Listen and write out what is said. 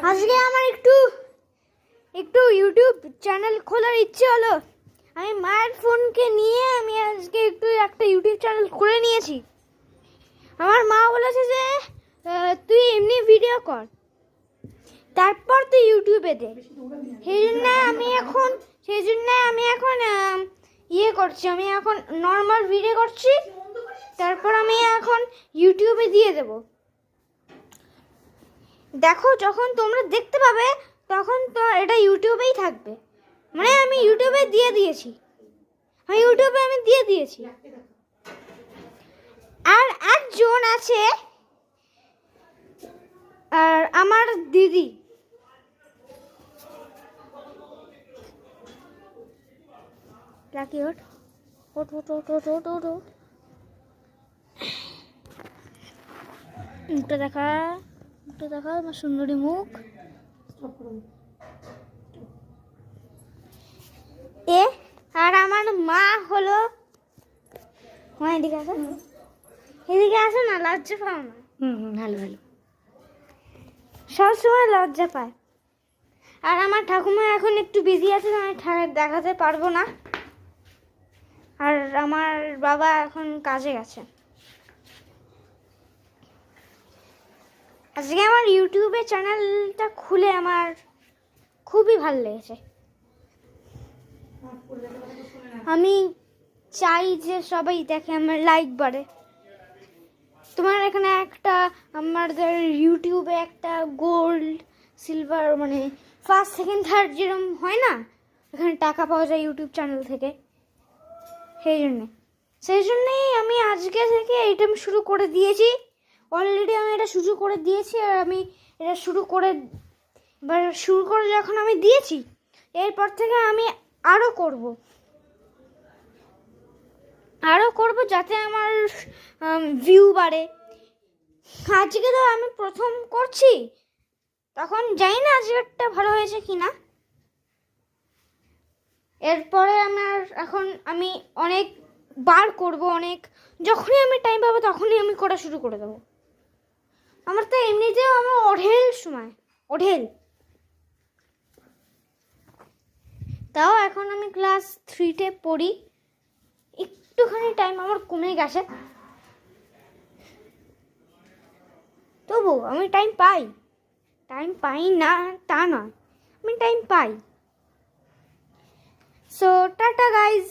আজকে আমার একটু ইউটিউব চ্যানেল খোলার ইচ্ছে হলো। আমি মায়ের ফোনকে নিয়ে আমি আজকে একটা ইউটিউব চ্যানেল খুলে নিয়েছি। আমার মা বলেছে যে তুই এমনি ভিডিও কর, তারপর তুই ইউটিউবে দে। সেই জন্য আমি এখন ইয়ে করছি, আমি এখন নর্মাল ভিডিও করছি, তারপর আমি এখন ইউটিউবে দিয়ে দেব। দেখো, যখন তোমরা দেখতে পাবে তখন তো এটা ইউটিউবেই থাকবে। মানে আমি ইউটিউবে দিয়ে দিয়েছি। আর একজন আছে, আর আমার দিদি। লাকি ওঠ ওঠ ওঠ ওঠ ওঠ ওঠ ওঠ ওঠ। মুখটা দেখা আমার সুন্দরী মুখ। আর আমার মা হলো, এদিকে আসো না, লজ্জা পাও না। ভালো ভালো। সবসময় লজ্জা পায়। আর আমার ঠাকুমা এখন একটু বিজি আছে, আমি দেখাতে পারবো না। আর আমার বাবা এখন কাজে গেছে। আজকে আমার ইউটিউবে চ্যানেলটা খুলে আমার খুবই ভালো লেগেছে। আমি চাই যে সবাই দেখে, আমার লাইক বাড়ে। তোমার এখানে আমাদের ইউটিউবে একটা গোল্ড সিলভার মানে ফার্স্ট সেকেন্ড থার্ড যেরকম হয় না, এখানে টাকা পাওয়া যায় ইউটিউব চ্যানেল থেকে। সেই জন্যই আমি আজকে থেকে এটা শুরু করে দিয়েছি। অলরেডি আমি এটা শুরু করে দিয়েছি, আর আমি এটা শুরু করে যখন আমি দিয়েছি, এরপর থেকে আমি আরও করব যাতে আমার ভিউ বাড়ে। আজকে তো আমি প্রথম করছি, তখন জানি না আজকেরটা ভালো হয়েছে কিনা। এরপরে আমি অনেক বার করব, যখনই আমি টাইম পাবো তখনই আমি করা শুরু করে দেবো। আমার তো এমনিতেও আমার অঢেল। তাও এখন আমি ক্লাস 3-তে পড়ি, একটুখানি টাইম আমার কমে গেছে, তবু আমি টাইম পাই না তা নয়, আমি টাইম পাই। So tata guys.